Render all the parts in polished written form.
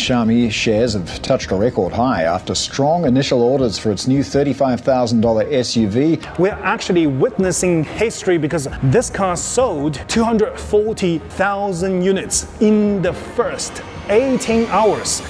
Xiaomi shares have touched a record high after strong initial orders for its new $35,000 SUV. We're actually witnessing history because this car sold 240,000 units in the first 18 hours.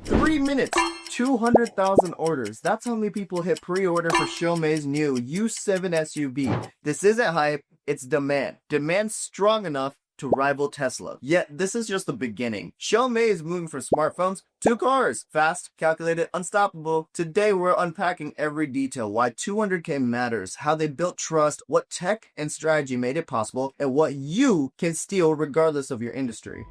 3 minutes, 200,000 orders. That's how many people hit pre-order for Xiaomi's new U7 SUV. This isn't hype, it's demand. Demand strong enough to rival Tesla. Yet, this is just the beginning. Xiaomi is moving from smartphones to cars. Fast, calculated, unstoppable. Today, we're unpacking every detail, why 200K matters, how they built trust, what tech and strategy made it possible, and what you can steal regardless of your industry.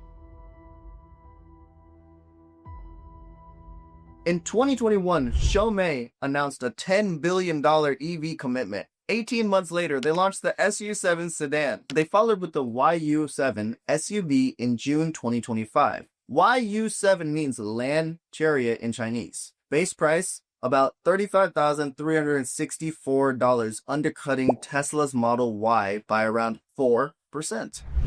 In 2021, Xiaomi announced a $10 billion EV commitment. 18 months later, they launched the SU7 sedan. They followed with the YU7 SUV in June 2025. YU7 means land chariot in Chinese. Base price, about $35,364, undercutting Tesla's Model Y by around 4%.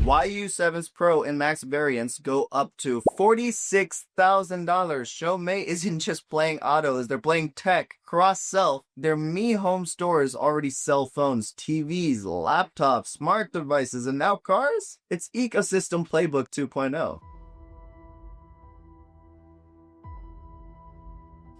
YU7's Pro and Max variants go up to $46,000. Xiaomi isn't just playing autos, they're playing tech, cross-sell. Their Mi Home stores already sell phones, TVs, laptops, smart devices, and now cars? It's ecosystem Playbook 2.0.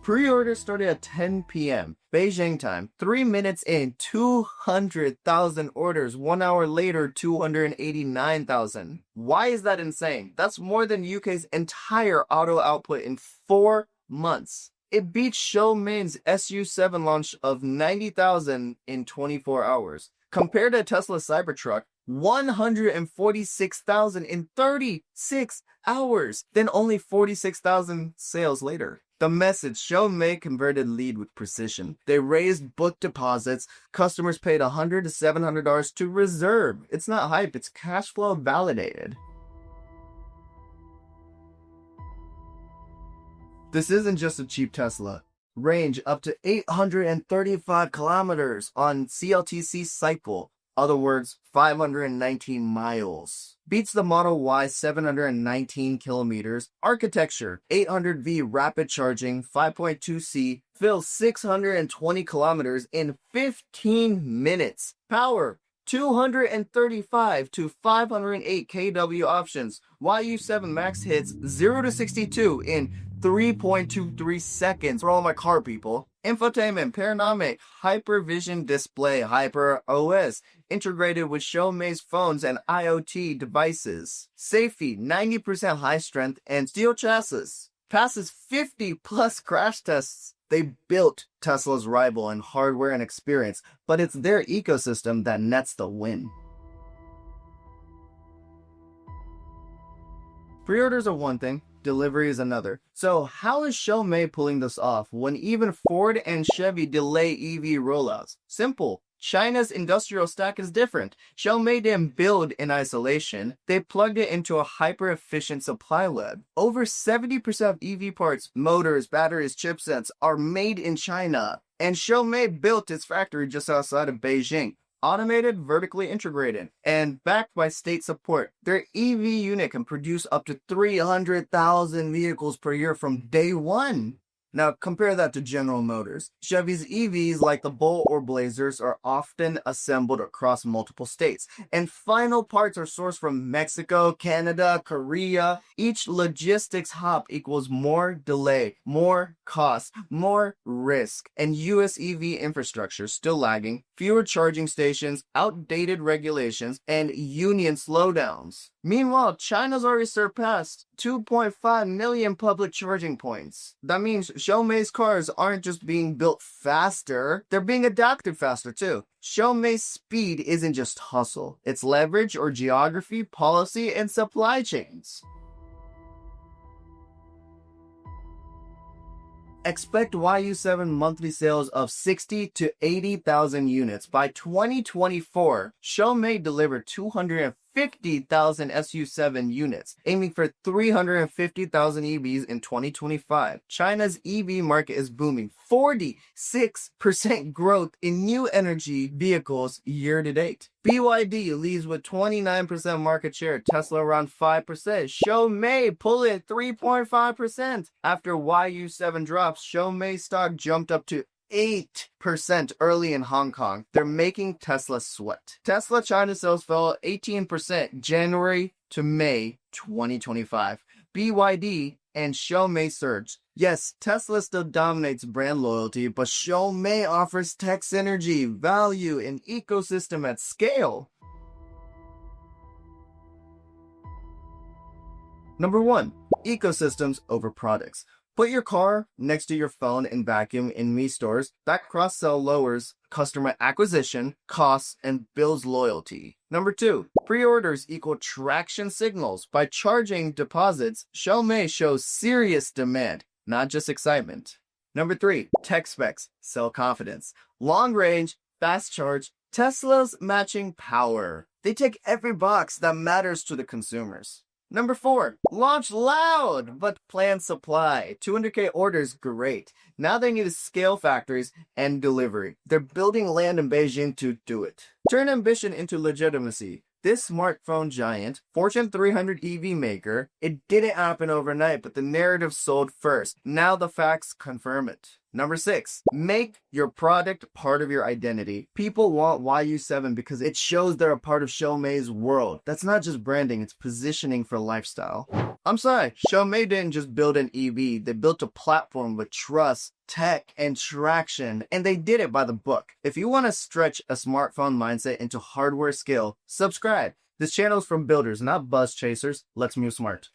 Pre-order started at 10 p.m. Beijing time. 3 minutes in, 200,000 orders. 1 hour later, 289,000. Why is that insane? That's more than UK's entire auto output in 4 months. It beats Xiaomi's SU7 launch of 90,000 in 24 hours. Compared to Tesla Cybertruck, 146,000 in 36 hours. Then only 46,000 sales later. The message: Xiaomi converted lead with precision. They raised book deposits. Customers paid $100 to $700 to reserve. It's not hype, it's cash flow validated. This isn't just a cheap Tesla. Range up to 835 kilometers on CLTC cycle. Other words, 519 miles. Beats the Model Y 719 kilometers. Architecture, 800V rapid charging, 5.2C, fills 620 kilometers in 15 minutes. Power, 235 to 508 kW options. YU7 Max hits 0 to 62 in 3.23 seconds. For all my car people. Infotainment, panoramic, hypervision display, Hyper OS, integrated with Xiaomi's phones and IoT devices. Safety, 90% high strength and steel chassis. Passes 50 plus crash tests. They built Tesla's rival in hardware and experience, but it's their ecosystem that nets the win. Pre-orders are one thing, delivery is another. So how is Xiaomi pulling this off when even Ford and Chevy delay EV rollouts? Simple. China's industrial stack is different. Xiaomi didn't build in isolation. They plugged it into a hyper-efficient supply web. Over 70% of EV parts, motors, batteries, chipsets are made in China. And Xiaomi built its factory just outside of Beijing. Automated, vertically integrated, and backed by state support. Their EV unit can produce up to 300,000 vehicles per year from day one. Now compare that to General Motors. Chevy's EVs, like the Bolt or Blazers, are often assembled across multiple states, and final parts are sourced from Mexico, Canada, Korea. Each logistics hop equals more delay, more cost, more risk, and US EV infrastructure still lagging, fewer charging stations, outdated regulations, and union slowdowns. Meanwhile, China's already surpassed 2.5 million public charging points. That means Xiaomi's cars aren't just being built faster, they're being adapted faster too. Xiaomi's speed isn't just hustle, it's leverage or geography, policy, and supply chains. Expect YU7 monthly sales of 60 to 80,000 units. By 2024, Xiaomi delivered 50,000 SU7 units, aiming for 350,000 EVs in 2025. China's EV market is booming. 46% growth in new energy vehicles year to date. BYD leads with 29% market share, Tesla around 5%, Xiaomi pulling at 3.5%. After YU7 drops, Xiaomi stock jumped up to 8% early in Hong Kong. They're making Tesla sweat. Tesla China sales fell 18% January to May 2025. BYD and Xiaomi surged. Yes, Tesla still dominates brand loyalty, but Xiaomi offers tech synergy, value, and ecosystem at scale. Number 1. Ecosystems over products. Put your car next to your phone and vacuum in Mi stores. That cross-sell lowers customer acquisition, costs, and builds loyalty. Number 2, pre-orders equal traction signals. By charging deposits, Xiaomi shows serious demand, not just excitement. Number 3, tech specs sell confidence. Long range, fast charge, Tesla's matching power. They tick every box that matters to the consumers. Number 4, launch loud, but plan supply. 200K orders, great. Now they need to scale factories and delivery. They're building land in Beijing to do it. Turn ambition into legitimacy. This smartphone giant, Fortune 300 EV maker, it didn't happen overnight, but the narrative sold first. Now the facts confirm it. Number 6, make your product part of your identity. People want YU7 because it shows they're a part of Xiaomi's world. That's not just branding, it's positioning for lifestyle. I'm sorry, Xiaomi didn't just build an EV, they built a platform with trust, tech, and traction, and they did it by the book. If you want to stretch a smartphone mindset into hardware skill, subscribe. This channel is from builders, not buzz chasers. Let's move smart.